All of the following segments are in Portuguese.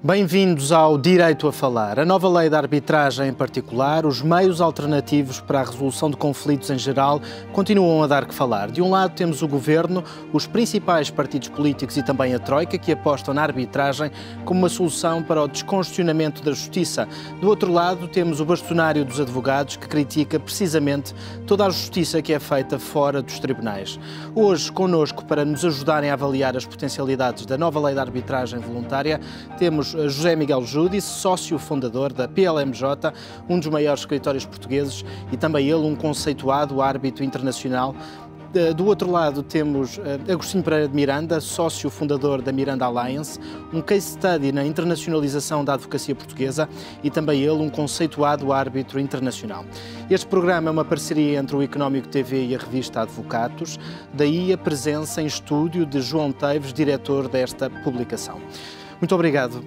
Bem-vindos ao Direito a Falar. A nova lei da arbitragem em particular, os meios alternativos para a resolução de conflitos em geral, continuam a dar que falar. De um lado temos o Governo, os principais partidos políticos e também a Troika, que apostam na arbitragem como uma solução para o descongestionamento da justiça. Do outro lado temos o bastonário dos advogados, que critica precisamente toda a justiça que é feita fora dos tribunais. Hoje, connosco, para nos ajudarem a avaliar as potencialidades da nova lei da arbitragem voluntária, temos José Miguel Júdice, sócio fundador da PLMJ, um dos maiores escritórios portugueses e também ele um conceituado árbitro internacional. Do outro lado temos Agostinho Pereira de Miranda, sócio fundador da Miranda Alliance, um case study na internacionalização da advocacia portuguesa e também ele um conceituado árbitro internacional. Este programa é uma parceria entre o Económico TV e a revista Advocatos, daí a presença em estúdio de João Teves, diretor desta publicação. Muito obrigado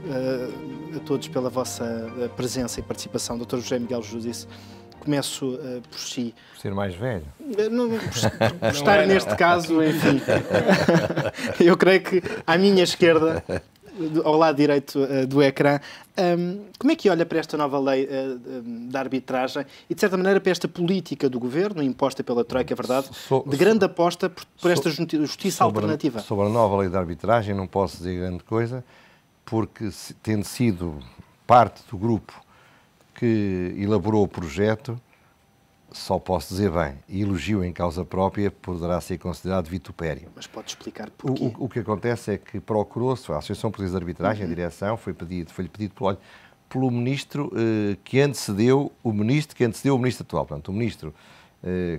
a todos pela vossa presença e participação. Dr. José Miguel Júdice, começo por si. Por ser mais velho? Não, por estar neste caso, enfim. Eu creio que à minha esquerda, ao lado direito do ecrã, como é que olha para esta nova lei da arbitragem e, de certa maneira, para esta política do Governo, imposta pela Troika, é verdade, de grande aposta por esta justiça alternativa? Sobre a nova lei da arbitragem não posso dizer grande coisa, porque, tendo sido parte do grupo que elaborou o projeto, só posso dizer bem, e elogio em causa própria poderá ser considerado vitupério. Mas pode explicar porquê? O que acontece é que procurou-se, a Associação Portuguesa de Arbitragem, a direção, foi-lhe pedido pelo ministro que antecedeu o ministro atual. Portanto, o ministro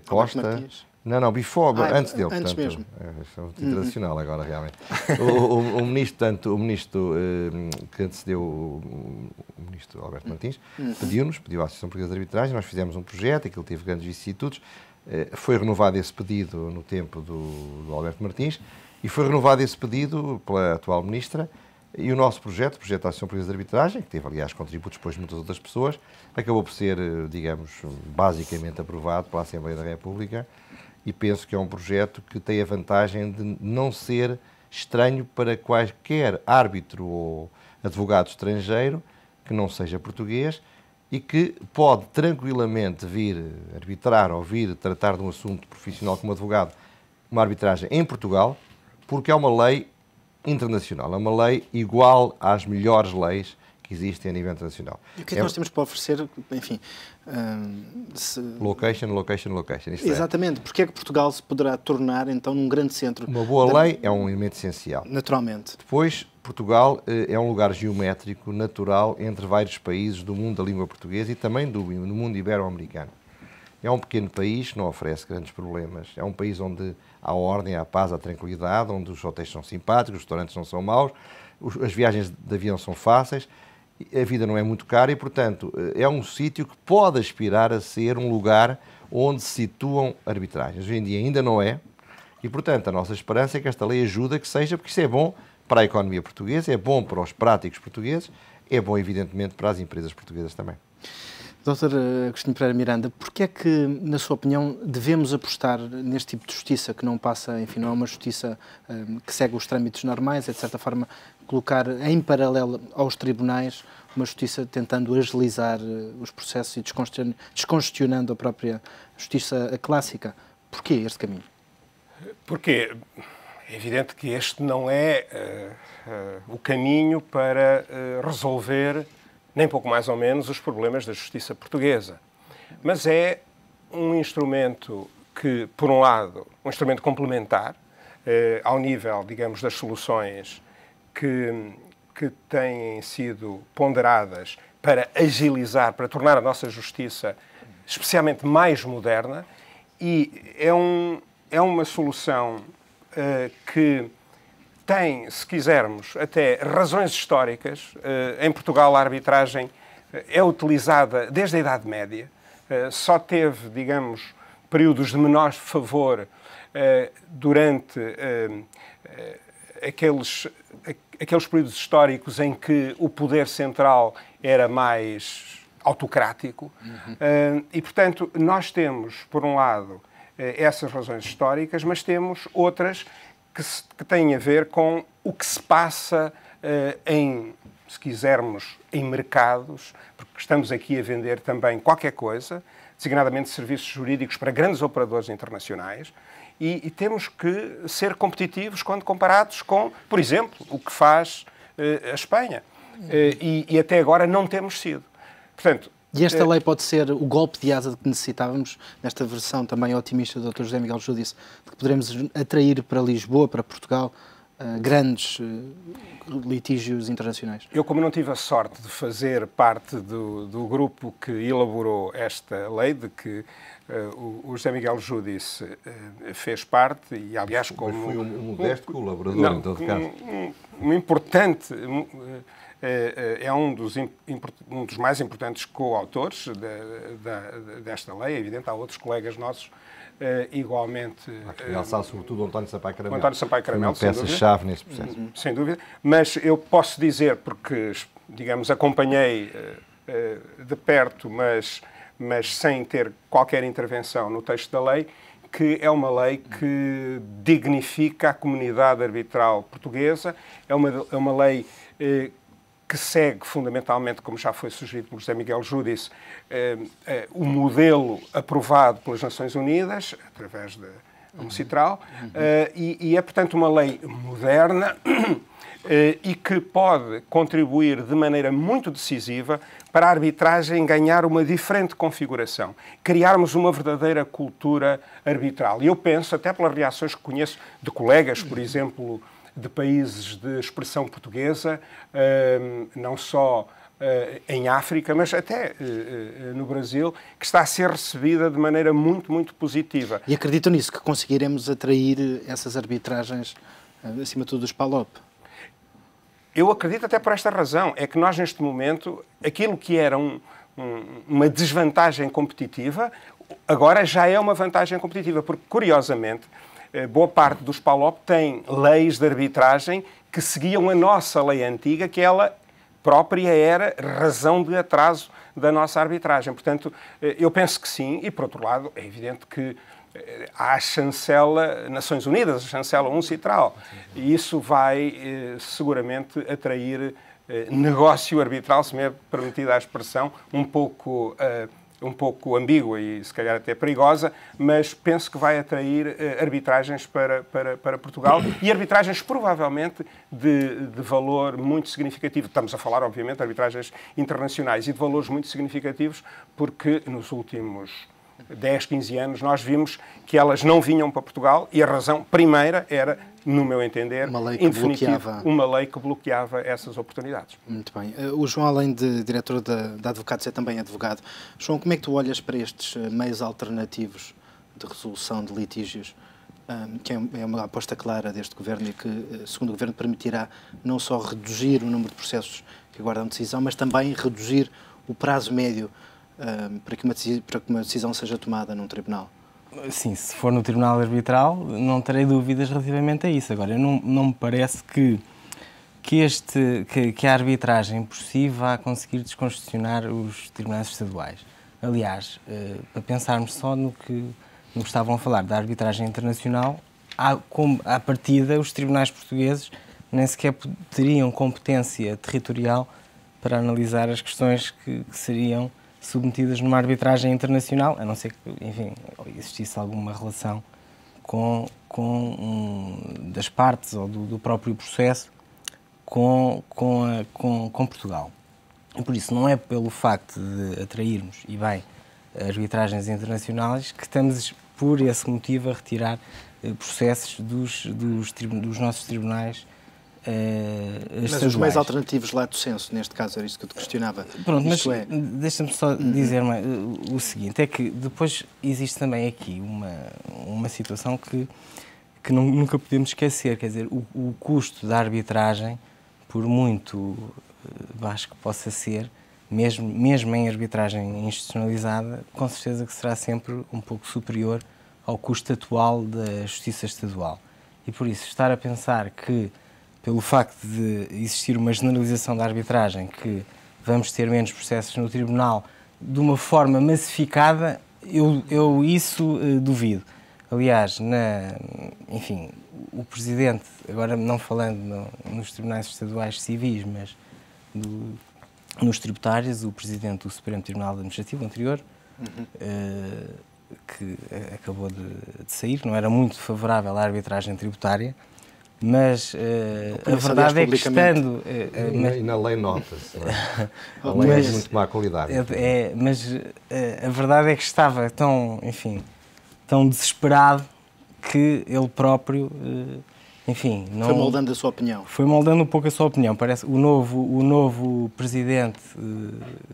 Costa... Não, before, antes dele. Antes portanto, mesmo. É internacional agora, realmente. o ministro que antecedeu o ministro Alberto Martins pediu à Associação Portuguesa de Arbitragem, nós fizemos um projeto, aquilo teve grandes vicissitudes, foi renovado esse pedido no tempo do Alberto Martins e foi renovado esse pedido pela atual ministra e o nosso projeto, o projeto da Associação Portuguesa de Arbitragem, que teve, aliás, contributos depois de muitas outras pessoas, acabou por ser, digamos, basicamente aprovado pela Assembleia da República. E penso que é um projeto que tem a vantagem de não ser estranho para qualquer árbitro ou advogado estrangeiro que não seja português e que pode tranquilamente vir arbitrar ou vir tratar de um assunto profissional como advogado, uma arbitragem em Portugal, porque é uma lei internacional, é uma lei igual às melhores leis que existem a nível internacional. E o que é que nós temos para oferecer, enfim... Location. Exatamente. Porque é que Portugal se poderá tornar, então, num grande centro? Uma boa lei é um elemento essencial. Naturalmente. Depois, Portugal é um lugar geométrico, natural, entre vários países do mundo da língua portuguesa e também no mundo ibero-americano. É um pequeno país que não oferece grandes problemas. É um país onde há ordem, há paz, há tranquilidade, onde os hotéis são simpáticos, os restaurantes não são maus, as viagens de avião são fáceis, a vida não é muito cara e, portanto, é um sítio que pode aspirar a ser um lugar onde se situam arbitragens. Hoje em dia ainda não é e, portanto, a nossa esperança é que esta lei ajude a que seja, porque isso é bom para a economia portuguesa, é bom para os práticos portugueses, é bom, evidentemente, para as empresas portuguesas também. Dr. Agostinho Pereira Miranda, porquê é que, na sua opinião, devemos apostar neste tipo de justiça que não passa, enfim, não é uma justiça que segue os trâmites normais, é de certa forma colocar em paralelo aos tribunais uma justiça tentando agilizar os processos e descongestionando a própria justiça clássica? Porquê este caminho? Porque é evidente que este não é o caminho para resolver nem pouco mais ou menos os problemas da justiça portuguesa. Mas é um instrumento que, por um lado, um instrumento complementar ao nível, digamos, das soluções que têm sido ponderadas para agilizar, para tornar a nossa justiça especialmente mais moderna e é uma solução que tem, se quisermos, até razões históricas. Em Portugal, a arbitragem é utilizada desde a Idade Média. Só teve, digamos, períodos de menor favor durante aqueles períodos históricos em que o poder central era mais autocrático. E, portanto, nós temos, por um lado, essas razões históricas, mas temos outras que têm a ver com o que se passa em se quisermos, em mercados, porque estamos aqui a vender também qualquer coisa, designadamente serviços jurídicos para grandes operadores internacionais, e temos que ser competitivos quando comparados com, por exemplo, o que faz a Espanha. E até agora não temos sido. Portanto, e esta lei pode ser o golpe de asa que necessitávamos, nesta versão também otimista do Dr. José Miguel Júdice, de que poderemos atrair para Lisboa, para Portugal, grandes litígios internacionais? Eu, como não tive a sorte de fazer parte do grupo que elaborou esta lei, de que o José Miguel Júdice fez parte, e aliás como... Mas foi um modesto colaborador, em todo caso. Um importante... É um dos mais importantes coautores desta lei. É evidente, há outros colegas nossos igualmente... Realçar sobretudo o António Sampaio Caramelo. António Sampaio Caramelo, foi uma peça-chave nesse processo. Sem dúvida. Mas eu posso dizer, porque, digamos, acompanhei de perto, mas sem ter qualquer intervenção no texto da lei, que é uma lei que dignifica a comunidade arbitral portuguesa, é uma lei que segue fundamentalmente, como já foi sugerido pelo José Miguel Júdice, o modelo aprovado pelas Nações Unidas, através da UNCITRAL, e é, portanto, uma lei moderna e que pode contribuir de maneira muito decisiva para a arbitragem ganhar uma diferente configuração, criarmos uma verdadeira cultura arbitral. E eu penso, até pelas reações que conheço de colegas, por exemplo, de países de expressão portuguesa, não só em África, mas até no Brasil, que está a ser recebida de maneira muito, muito positiva. E acreditam nisso, que conseguiremos atrair essas arbitragens, acima de tudo, dos PALOP? Eu acredito até por esta razão. É que nós, neste momento, aquilo que era uma desvantagem competitiva, agora já é uma vantagem competitiva, porque, curiosamente, boa parte dos PALOP tem leis de arbitragem que seguiam a nossa lei antiga, que ela própria era razão de atraso da nossa arbitragem. Portanto, eu penso que sim, e, por outro lado, é evidente que há a chancela Nações Unidas, a chancela UNCITRAL, e isso vai seguramente atrair negócio arbitral, se me é permitida a expressão, um pouco ambígua e se calhar até perigosa, mas penso que vai atrair arbitragens para Portugal e arbitragens provavelmente de valor muito significativo. Estamos a falar, obviamente, de arbitragens internacionais e de valores muito significativos, porque nos últimos 10, 15 anos nós vimos que elas não vinham para Portugal e a razão primeira era, no meu entender, uma lei que bloqueava essas oportunidades. Muito bem. O João, além de diretor da Advocados, é também advogado. João, como é que tu olhas para estes meios alternativos de resolução de litígios, que é uma aposta clara deste Governo e que, segundo o Governo, permitirá não só reduzir o número de processos que aguardam decisão, mas também reduzir o prazo médio para que uma decisão seja tomada num tribunal? Sim, se for no tribunal arbitral, não terei dúvidas relativamente a isso. Agora, não me parece que a arbitragem por si vá conseguir descongestionar os tribunais estaduais. Aliás, para pensarmos só no que estavam a falar da arbitragem internacional, à partida, os tribunais portugueses nem sequer teriam competência territorial para analisar as questões que seriam submetidas numa arbitragem internacional, a não ser que, enfim, existisse alguma relação das partes ou do próprio processo com Portugal. E por isso não é pelo facto de atrairmos, e bem, arbitragens internacionais, que estamos, por esse motivo, a retirar processos dos nossos tribunais mas os meios alternativos lato sensu, neste caso, era isso que eu te questionava. Pronto, mas deixa-me só dizer o seguinte, é que depois existe também aqui uma situação que nunca podemos esquecer, quer dizer, o custo da arbitragem, por muito baixo que possa ser, mesmo em arbitragem institucionalizada, com certeza que será sempre um pouco superior ao custo atual da justiça estadual. E por isso, estar a pensar que pelo facto de existir uma generalização da arbitragem, que vamos ter menos processos no tribunal de uma forma massificada, eu isso duvido. Aliás, enfim, o Presidente, agora não falando nos tribunais estaduais civis, mas nos tributários, o Presidente do Supremo Tribunal Administrativo anterior, que acabou de sair, não era muito favorável à arbitragem tributária, mas a verdade é que estando... E na lei nota-se, a lei é de muito má qualidade. Mas a verdade é que estava tão desesperado que ele próprio, não... Foi moldando a sua opinião. Foi moldando um pouco a sua opinião. Parece o novo presidente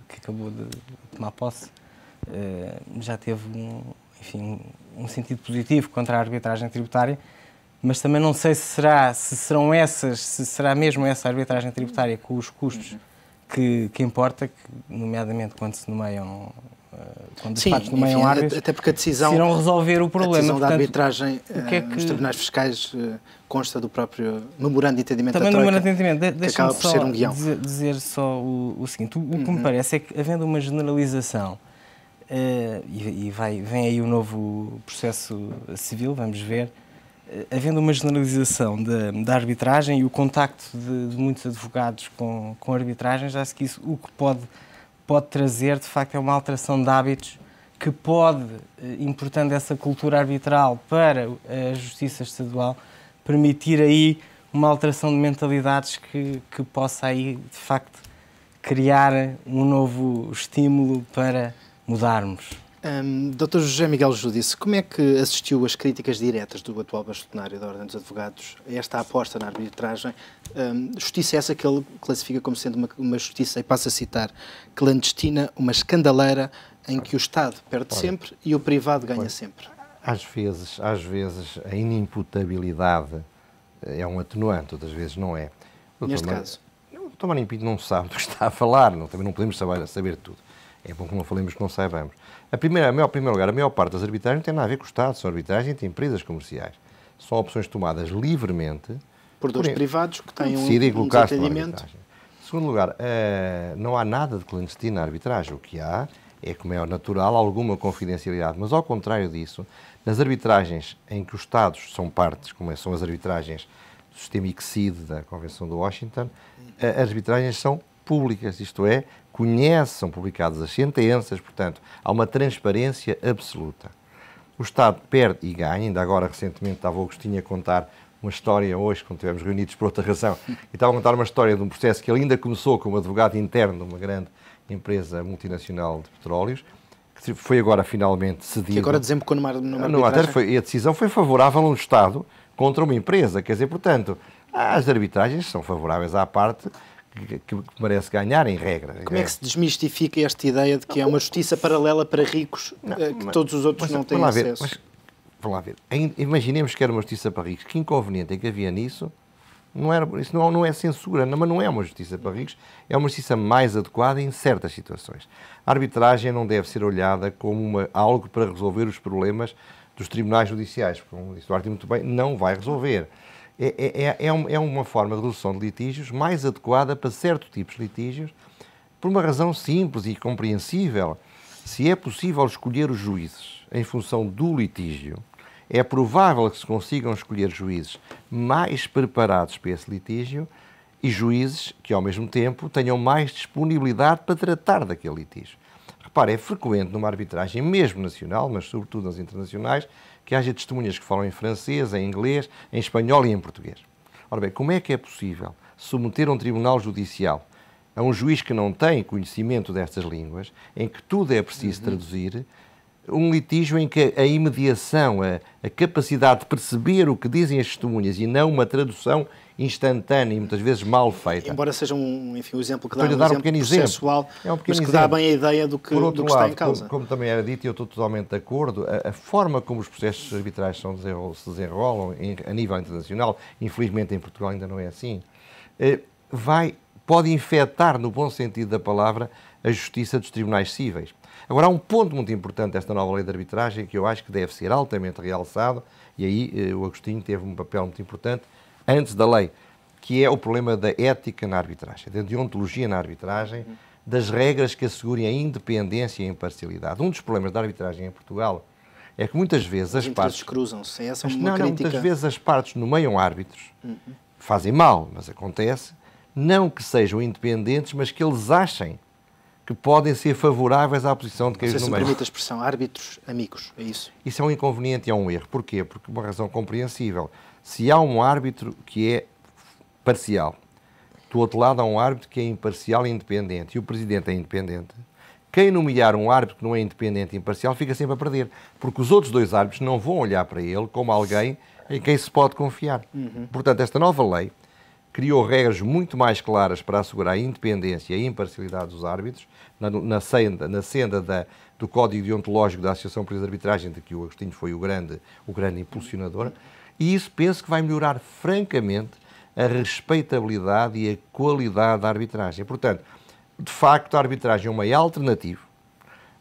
que acabou de tomar posse já teve um sentido positivo contra a arbitragem tributária, mas também não sei se será mesmo essa arbitragem tributária com os custos que importa, nomeadamente quando se nomeiam, quando os partes nomeiam árbitros, até porque a decisão, se irão resolver o problema. A decisão Portanto, da arbitragem nos tribunais fiscais consta do próprio memorando de entendimento também da Troika, memorando de entendimento. que acaba por ser um guião. Dizer só o seguinte, o que me parece é que, havendo uma generalização, vem aí o novo processo civil, vamos ver, havendo uma generalização da arbitragem e o contacto de muitos advogados com a arbitragem, já se que isso o que pode trazer, de facto, é uma alteração de hábitos que pode, importando essa cultura arbitral para a Justiça Estadual, permitir aí uma alteração de mentalidades que possa aí, de facto, criar um novo estímulo para mudarmos. Dr. José Miguel Judice, como é que assistiu às críticas diretas do atual bastonário da Ordem dos Advogados a esta aposta na arbitragem? Justiça essa que ele classifica como sendo uma justiça, e passo a citar, clandestina, uma escandaleira, em que o Estado perde sempre e o privado ganha sempre. Às vezes a inimputabilidade é um atenuante, outras vezes não é. Neste caso? O Dr. Marinho Pinto não sabe do que está a falar, também não podemos saber tudo. É bom que não falemos que não saibamos. Em primeiro lugar, a maior parte das arbitragens não tem nada a ver com o Estado, são arbitragens entre empresas comerciais. São opções tomadas livremente por dois privados que têm um desentendimento. Em segundo lugar, não há nada de clandestino na arbitragem. O que há é, como é natural, alguma confidencialidade. Mas, ao contrário disso, nas arbitragens em que os Estados são partes, como são as arbitragens do sistema ICSID, da Convenção de Washington, as arbitragens são públicas, isto é, são publicadas as sentenças, portanto, há uma transparência absoluta. O Estado perde e ganha, ainda agora, recentemente, estava o Agostinho a contar uma história, hoje, quando estivemos reunidos por outra razão, e estava a contar uma história de um processo que ele ainda começou como advogado interno de uma grande empresa multinacional de petróleos, que foi agora finalmente cedido. Que agora desembocou numa arbitragem. A decisão foi favorável a um Estado contra uma empresa, quer dizer, portanto, as arbitragens são favoráveis à parte que merece ganhar, em regra. Como é que se desmistifica esta ideia de que é uma justiça paralela para ricos, que todos os outros não têm acesso? Vamos lá ver. Imaginemos que era uma justiça para ricos. Que inconveniente é que havia nisso? Isso não é censura, mas não é uma justiça para ricos, é uma justiça mais adequada em certas situações. A arbitragem não deve ser olhada como algo para resolver os problemas dos tribunais judiciais, porque, como disse o Duarte muito bem, não vai resolver. É uma forma de resolução de litígios mais adequada para certos tipos de litígios, por uma razão simples e compreensível. Se é possível escolher os juízes em função do litígio, é provável que se consigam escolher juízes mais preparados para esse litígio e juízes que, ao mesmo tempo, tenham mais disponibilidade para tratar daquele litígio. Repare, é frequente numa arbitragem, mesmo nacional, mas sobretudo nas internacionais, que haja testemunhas que falam em francês, em inglês, em espanhol e em português. Ora bem, como é que é possível submeter um tribunal judicial a um juiz que não tem conhecimento destas línguas, em que tudo é preciso traduzir, um litígio em que a imediação, a capacidade de perceber o que dizem as testemunhas e não uma tradução instantânea e muitas vezes mal feita. Embora seja um exemplo que dá um pequeno processual, exemplo. Mas que dá bem a ideia do que está em causa. Como também era dito, e eu estou totalmente de acordo, a forma como os processos arbitrais se desenrolam a nível internacional, infelizmente em Portugal ainda não é assim, pode infectar, no bom sentido da palavra, a justiça dos tribunais cíveis. Agora, há um ponto muito importante desta nova lei de arbitragem que eu acho que deve ser altamente realçado, e aí o Agostinho teve um papel muito importante antes da lei, que é o problema da ética na arbitragem, da deontologia na arbitragem, das regras que assegurem a independência e a imparcialidade. Um dos problemas da arbitragem em Portugal é que muitas vezes as partes cruzam-se. Essa é uma crítica. Muitas vezes as partes nomeiam árbitros, fazem mal, mas acontece, Não que sejam independentes, mas que eles achem que podem ser favoráveis à posição de quem os nomeia. Se me nomeia. permite a expressão, árbitros amigos, é isso? Isso é um inconveniente e é um erro. Porquê? Porque uma razão compreensível. Se há um árbitro que é parcial, do outro lado há um árbitro que é imparcial e independente, e o Presidente é independente, quem nomear um árbitro que não é independente e imparcial fica sempre a perder, porque os outros dois árbitros não vão olhar para ele como alguém em quem se pode confiar. Portanto, esta nova lei criou regras muito mais claras para assegurar a independência e a imparcialidade dos árbitros, na senda do Código Deontológico da Associação Portuguesa de Arbitragem, de que o Agostinho foi o grande impulsionador, e isso penso que vai melhorar francamente a respeitabilidade e a qualidade da arbitragem. Portanto, de facto, a arbitragem é um meio alternativo,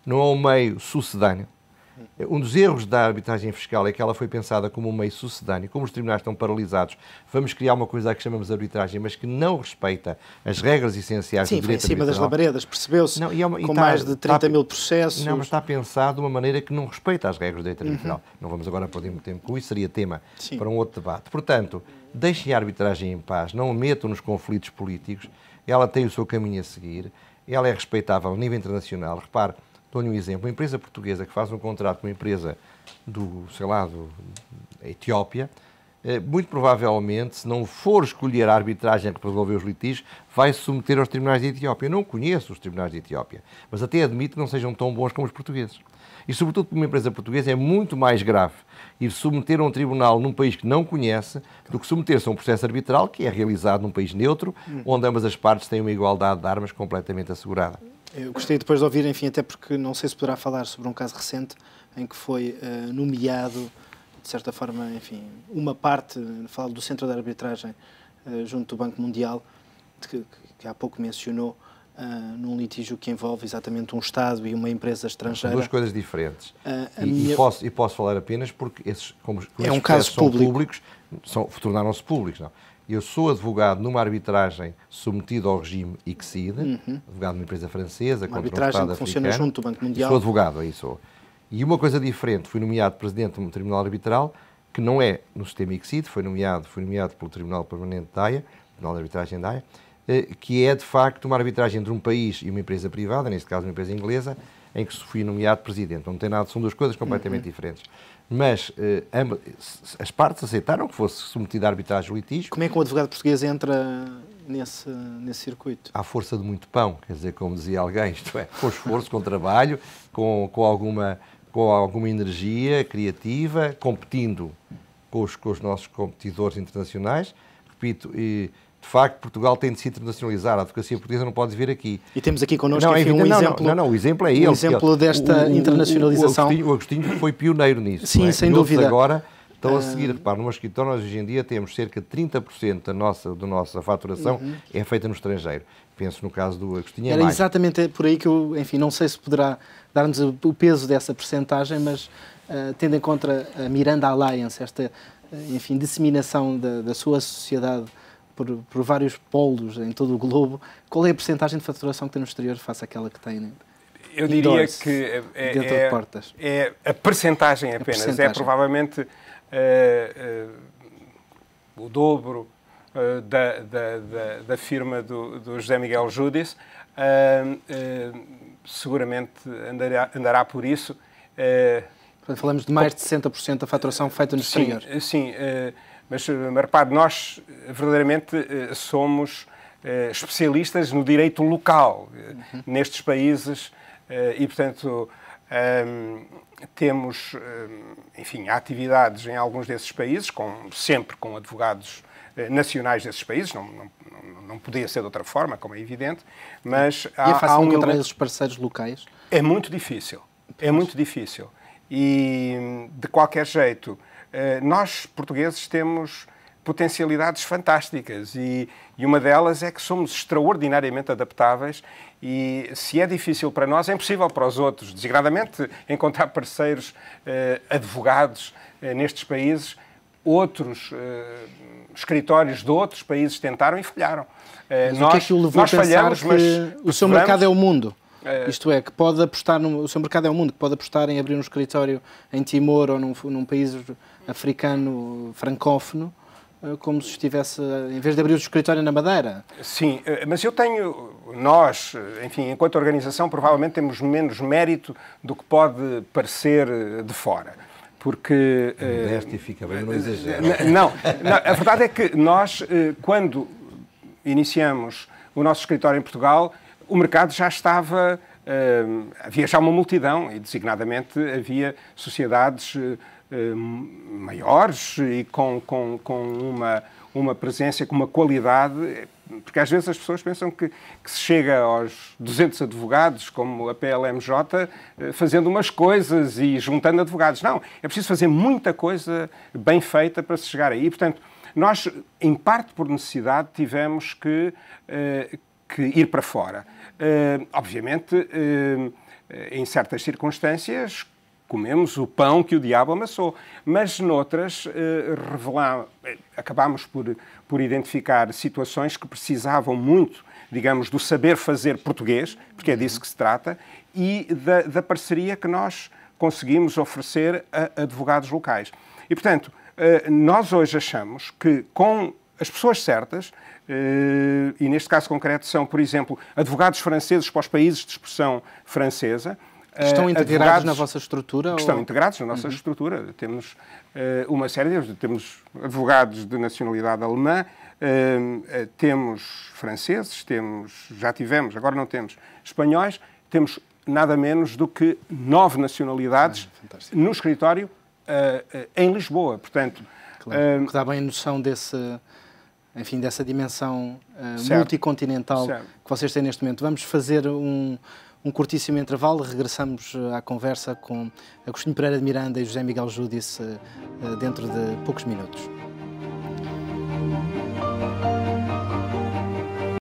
não é um meio sucedâneo. Um dos erros da arbitragem fiscal é que ela foi pensada como um meio sucedâneo. Como os tribunais estão paralisados, vamos criar uma coisa que chamamos de arbitragem, mas que não respeita as regras essenciais do direito arbitral. Sim, foi em cima das labaredas, percebeu-se, com mais de 30 mil processos. Não, mas está pensado de uma maneira que não respeita as regras do direito arbitral. Não vamos agora perder muito tempo com isso, seria tema para um outro debate. Portanto, deixem a arbitragem em paz, não a metam nos conflitos políticos, ela tem o seu caminho a seguir, ela é respeitável a nível internacional. Repare, dou-lhe um exemplo, uma empresa portuguesa que faz um contrato com uma empresa da Etiópia, muito provavelmente, se não for escolher a arbitragem para resolver os litígios, vai se submeter aos tribunais de Etiópia. Eu não conheço os tribunais de Etiópia, mas até admito que não sejam tão bons como os portugueses. E, sobretudo, para uma empresa portuguesa é muito mais grave ir submeter a um tribunal num país que não conhece do que submeter-se a um processo arbitral que é realizado num país neutro, onde ambas as partes têm uma igualdade de armas completamente assegurada. Eu gostei depois de ouvir, enfim, até porque não sei se poderá falar sobre um caso recente em que foi nomeado, de certa forma, enfim, uma parte, falo do Centro de Arbitragem junto do Banco Mundial, que há pouco mencionou, num litígio que envolve exatamente um Estado e uma empresa estrangeira. São duas coisas diferentes. E posso falar apenas porque como um caso são públicos, tornaram-se públicos. Não. Eu sou advogado numa arbitragem submetida ao regime ICSID, advogado de uma empresa francesa, uma arbitragem que funciona junto do Banco Mundial. Sou advogado, aí sou. E uma coisa diferente, fui nomeado presidente de um tribunal arbitral, que não é no sistema ICSID, fui nomeado pelo Tribunal Permanente da Haia, Tribunal de Arbitragem da Haia, que é, de facto, uma arbitragem entre um país e uma empresa privada, neste caso uma empresa inglesa, em que fui nomeado presidente. Não tem nada, são duas coisas completamente diferentes. Mas as partes aceitaram que fosse submetido a arbitragem o litígio. Como é que um advogado português entra nesse circuito? À força de muito pão, quer dizer, como dizia alguém, isto é, com esforço, com trabalho, com alguma energia criativa, competindo com os nossos competidores internacionais. Repito, de facto, Portugal tem de se internacionalizar. A advocacia portuguesa não pode vir aqui. E temos aqui connosco, enfim, um exemplo... Não, o exemplo é ele. Um exemplo desta internacionalização. O Agostinho foi pioneiro nisso. Sim, sem dúvida. Agora estão a seguir. Repare, no meu escritório, nós hoje em dia temos cerca de 30% da nossa faturação é feita no estrangeiro. Penso no caso do Agostinho. Era exatamente por aí que eu, enfim, não sei se poderá dar-nos o peso dessa percentagem, mas tendo em conta a Miranda Alliance, esta, enfim, disseminação da sua sociedade por vários polos em todo o globo, qual é a percentagem de faturação que tem no exterior face àquela que tem? Eu diria que a percentagem apenas. É provavelmente o dobro da firma do José Miguel Júdice. Seguramente andará por isso. Falamos de mais de 60% da faturação feita no exterior. Sim. Mas repare, nós verdadeiramente somos especialistas no direito local nestes países e, portanto, temos, enfim, atividades em alguns desses países, sempre com advogados nacionais desses países, não podia ser de outra forma, como é evidente, mas é fácil encontrar esses parceiros locais? É muito difícil, e de qualquer jeito, nós, portugueses, temos potencialidades fantásticas e uma delas é que somos extraordinariamente adaptáveis e se é difícil para nós, é impossível para os outros. Desgradamente, encontrar parceiros advogados nestes países, outros escritórios de outros países tentaram e falharam. Mas o que é que o levou a pensar que o seu mercado é o mundo? Isto é, que pode apostar o seu mercado é o mundo, que pode apostar em abrir um escritório em Timor ou num país africano francófono como se estivesse, em vez de abrir o escritório na Madeira. Sim, mas nós, enfim, enquanto organização, provavelmente temos menos mérito do que pode parecer de fora. Porque... fica bem, não exagero. Não, a verdade é que nós, quando iniciamos o nosso escritório em Portugal, o mercado já estava... havia já uma multidão e, designadamente, havia sociedades maiores e com uma presença, com uma qualidade, porque às vezes as pessoas pensam que se chega aos 200 advogados, como a PLMJ, fazendo umas coisas e juntando advogados. Não, é preciso fazer muita coisa bem feita para se chegar aí. Portanto, nós, em parte por necessidade, tivemos que ir para fora. Obviamente, em certas circunstâncias, comemos o pão que o diabo amassou, mas noutras acabámos por identificar situações que precisavam muito, digamos, do saber fazer português, porque é disso que se trata, e da parceria que nós conseguimos oferecer a advogados locais. E, portanto, nós hoje achamos que com as pessoas certas, e neste caso concreto são, por exemplo, advogados franceses para os países de expressão francesa, estão integrados na vossa estrutura? Estão integrados na nossa estrutura. Temos uma série deles. Temos advogados de nacionalidade alemã, temos franceses, já tivemos, agora não temos, espanhóis, temos nada menos do que 9 nacionalidades no escritório em Lisboa. Portanto, claro, que dá bem noção dessa dimensão multicontinental que vocês têm neste momento. Vamos fazer um curtíssimo intervalo, regressamos à conversa com Agostinho Pereira de Miranda e José Miguel Júdice dentro de poucos minutos.